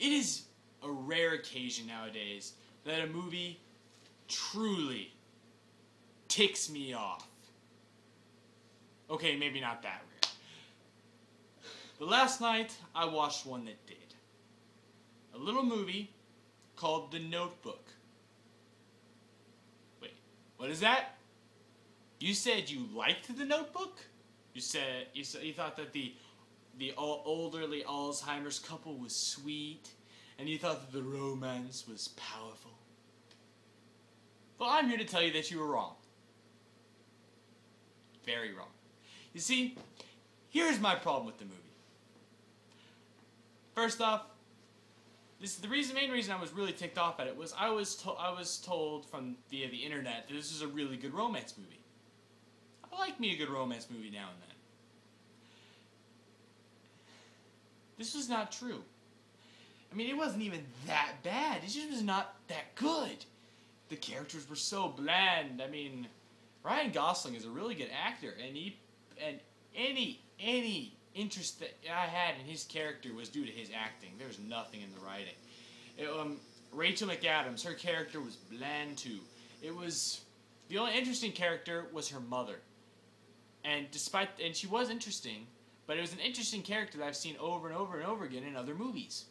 It is a rare occasion nowadays that a movie truly ticks me off. Okay, maybe not that rare. But last night, I watched one that did. A little movie called The Notebook. Wait, what is that? You said you liked The Notebook? You thought that the elderly Alzheimer's couple was sweet, and you thought that the romance was powerful. Well, I'm here to tell you that you were wrong. Very wrong. You see, here's my problem with the movie. First off, main reason I was really ticked off at it was I was told from via the internet that this is a really good romance movie. I like me a good romance movie now and then. This was not true. I mean, it wasn't even that bad. It just was not that good. The characters were so bland. I mean, Ryan Gosling is a really good actor, and any interest that I had in his character was due to his acting. There was nothing in the writing. Rachel McAdams, her character was bland too. The only interesting character was her mother, and she was interesting, but it was an interesting character that I've seen over and over and over again in other movies.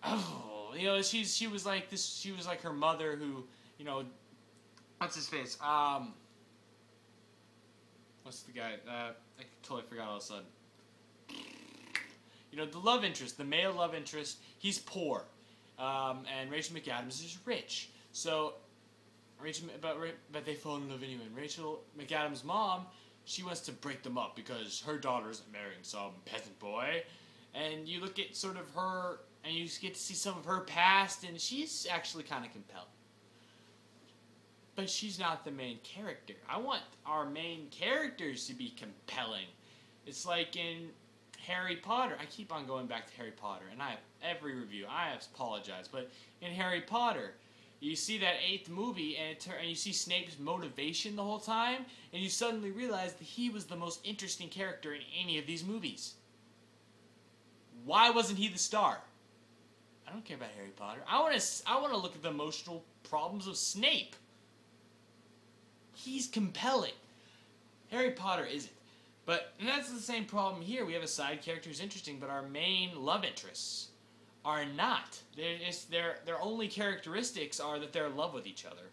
Oh, she was like this. She was like her mother, who, what's his face? What's the guy? I totally forgot all of a sudden. The love interest, the male love interest, he's poor, and Rachel McAdams is rich. So, but they fall in love anyway. And Rachel McAdams' mom, she wants to break them up because her daughter isn't marrying some peasant boy. And you look at sort of her, and you get to see some of her past, and she's actually kind of compelling. But she's not the main character. I want our main characters to be compelling. It's like in Harry Potter. I keep on going back to Harry Potter, and every review, I apologize, but in Harry Potter, you see that 8th movie, and you see Snape's motivation the whole time, and you suddenly realize that he was the most interesting character in any of these movies. Why wasn't he the star? I don't care about Harry Potter. I want to look at the emotional problems of Snape. He's compelling. Harry Potter isn't. And that's the same problem here. We have a side character who's interesting, but our main love interests are not. Their only characteristics are that they're in love with each other.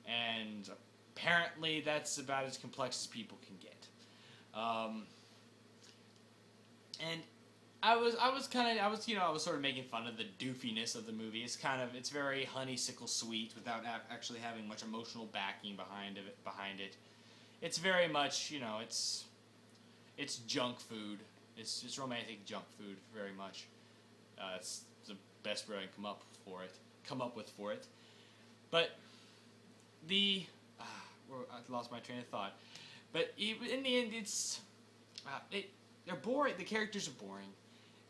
And apparently that's about as complex as people can get. And I was sort of making fun of the doofiness of the movie. It's very honeysuckle sweet without actually having much emotional backing behind it. It's very much, it's junk food. It's romantic junk food, very much. It's the best word I can come up with for it. But I lost my train of thought. But in the end, they're boring. The characters are boring.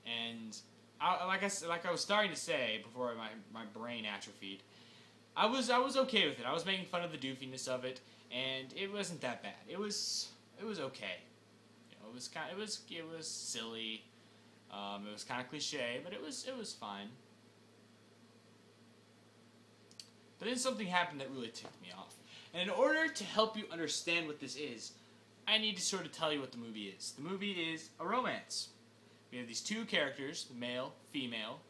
And like I was starting to say before my brain atrophied, I was okay with it. I was making fun of the doofiness of it, and it wasn't that bad. It was okay. It was silly. It was kind of cliche, but it was fine. But then something happened that really ticked me off. And in order to help you understand what this is, I need to sort of tell you what the movie is. The movie is a romance. We have these two characters, male, female,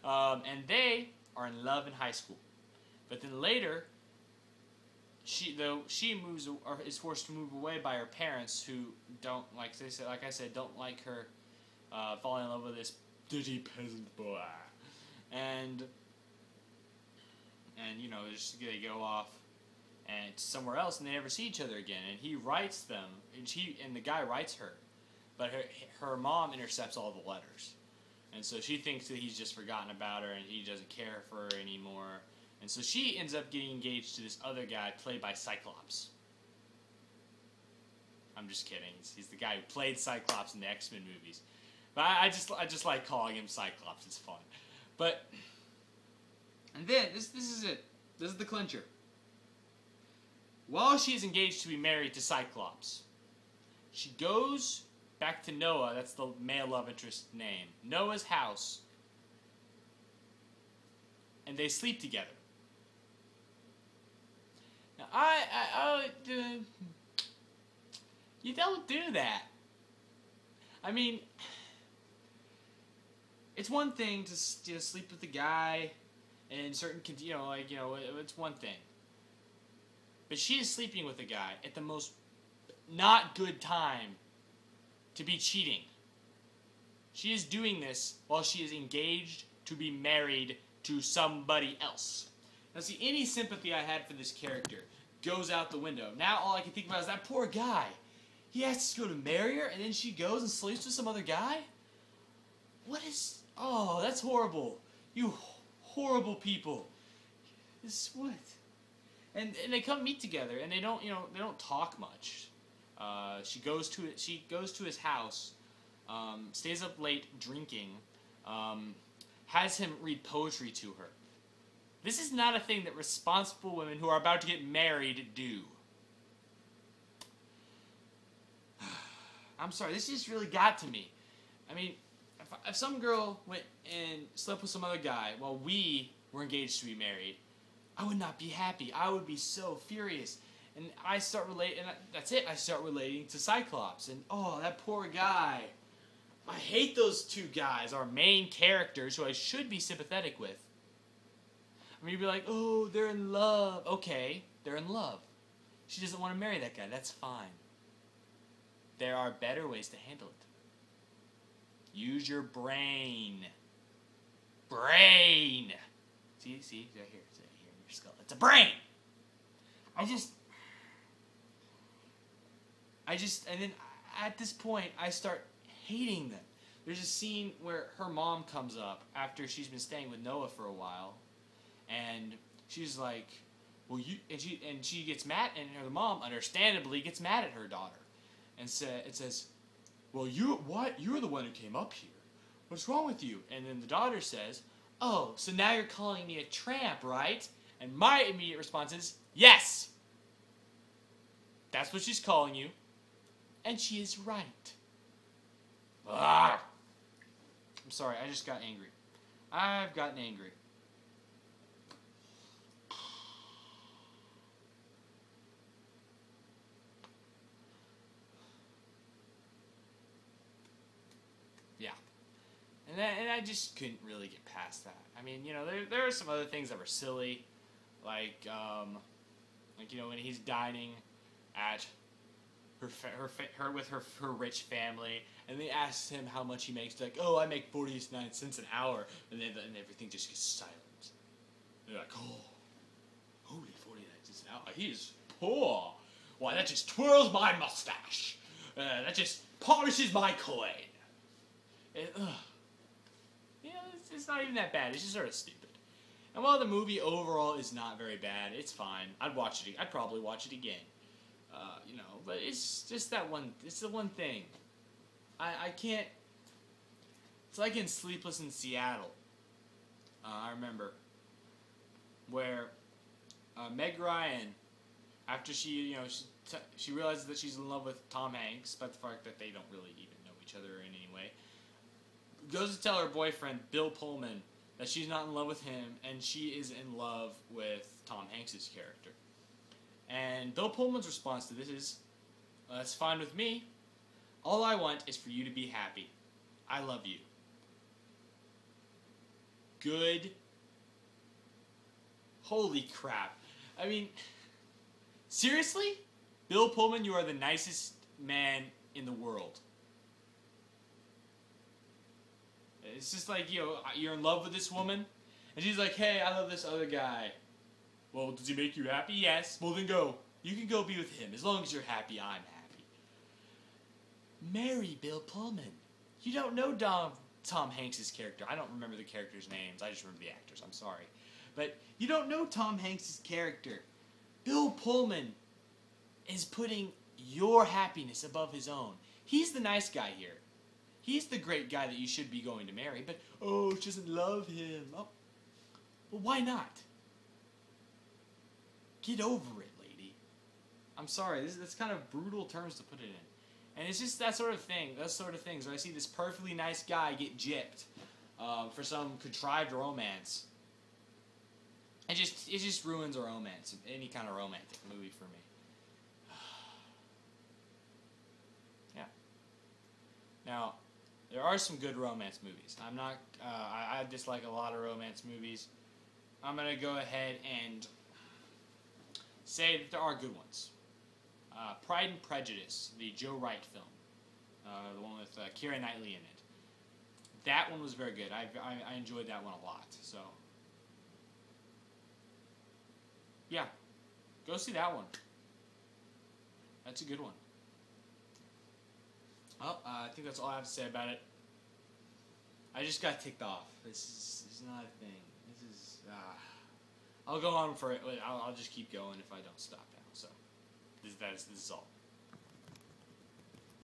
and they are in love in high school. But then later, she is forced to move away by her parents, who don't like her falling in love with this dirty peasant boy, and they go off and somewhere else, and they never see each other again. And he writes them, and the guy writes her. But her mom intercepts all the letters. And so she thinks that he's just forgotten about her and he doesn't care for her anymore. And so she ends up getting engaged to this other guy played by Cyclops. I'm just kidding. He's the guy who played Cyclops in the X-Men movies. But I just like calling him Cyclops. It's fun. And then, this is it. This is the clincher. While she's engaged to be married to Cyclops, she goes back to Noah, that's the male love interest name, Noah's house, and they sleep together. Now, you don't do that. I mean, it's one thing to sleep with a guy and certain, it's one thing. But she is sleeping with a guy at the most not good time to be cheating. She is doing this while she is engaged to be married to somebody else. Now see, any sympathy I had for this character goes out the window. Now all I can think about is that poor guy. He has to go to marry her, and then she goes and sleeps with some other guy? What is... Oh, that's horrible. You horrible people. This what? And they come meet together, and they don't talk much. She goes to his house, stays up late drinking, has him read poetry to her. This is not a thing that responsible women who are about to get married do. I'm sorry, this just really got to me. I mean, if some girl went and slept with some other guy while we were engaged to be married, I would not be happy. I would be so furious. And I start relating, and that's it. I start relating to Cyclops. And, oh, that poor guy. I hate those two guys, our main characters, who I should be sympathetic with. I mean, you'd be like, oh, they're in love. Okay, they're in love. She doesn't want to marry that guy. That's fine. There are better ways to handle it. Use your brain. Brain. See, right here. It's right here in your skull. It's a brain. And then at this point, I start hating them. There's a scene where her mom comes up after she's been staying with Noah for a while, and she's like, well, and she gets mad, and her mom, understandably, gets mad at her daughter. And it says, well, you're the one who came up here. What's wrong with you? And then the daughter says, oh, so now you're calling me a tramp, right? And my immediate response is, yes! That's what she's calling you. And she is right. Ah! I'm sorry, I just got angry. I've gotten angry. Yeah. And I just couldn't really get past that. I mean, there are some other things that were silly, like when he's dining at her with her rich family, and they ask him how much he makes. Like, oh, I make 49 cents an hour, and everything just gets silent. They're like, oh, holy 49 cents an hour. He's poor. Why, that just twirls my mustache. That just polishes my coin. It's not even that bad. It's just sort of stupid. And while the movie overall is not very bad, it's fine. I'd probably watch it again. But it's just that one. It's the one thing. I can't. It's like in Sleepless in Seattle. I remember where Meg Ryan, after she realizes that she's in love with Tom Hanks, despite the fact that they don't really even know each other in any way, goes to tell her boyfriend Bill Pullman that she's not in love with him and she is in love with Tom Hanks' character. And Bill Pullman's response to this is, that's fine with me. All I want is for you to be happy. I love you. Good. Holy crap. I mean, seriously? Bill Pullman, you are the nicest man in the world. It's just like, you're in love with this woman, and she's like, hey, I love this other guy. Well, does he make you happy? Yes. Well, then go. You can go be with him. As long as you're happy, I'm happy. Marry Bill Pullman. You don't know Tom Hanks' character. I don't remember the characters' names. I just remember the actors. I'm sorry. But you don't know Tom Hanks' character. Bill Pullman is putting your happiness above his own. He's the nice guy here. He's the great guy that you should be going to marry. But, oh, she doesn't love him. Oh, well, why not? Get over it, lady. I'm sorry. That's kind of brutal terms to put it in. And it's just that sort of thing. Those sort of things where I see this perfectly nice guy get gypped for some contrived romance. it just ruins a romance, any kind of romantic movie for me. Yeah. Now, there are some good romance movies. I'm not. I dislike a lot of romance movies. I'm gonna go ahead and say that there are good ones. Pride and Prejudice, the Joe Wright film, the one with Keira Knightley in it. That one was very good. I enjoyed that one a lot. So, yeah, go see that one. That's a good one. Well, I think that's all I have to say about it. I just got ticked off. This is not a thing. This is. I'll go on for it. I'll just keep going if I don't stop now. So, this is all.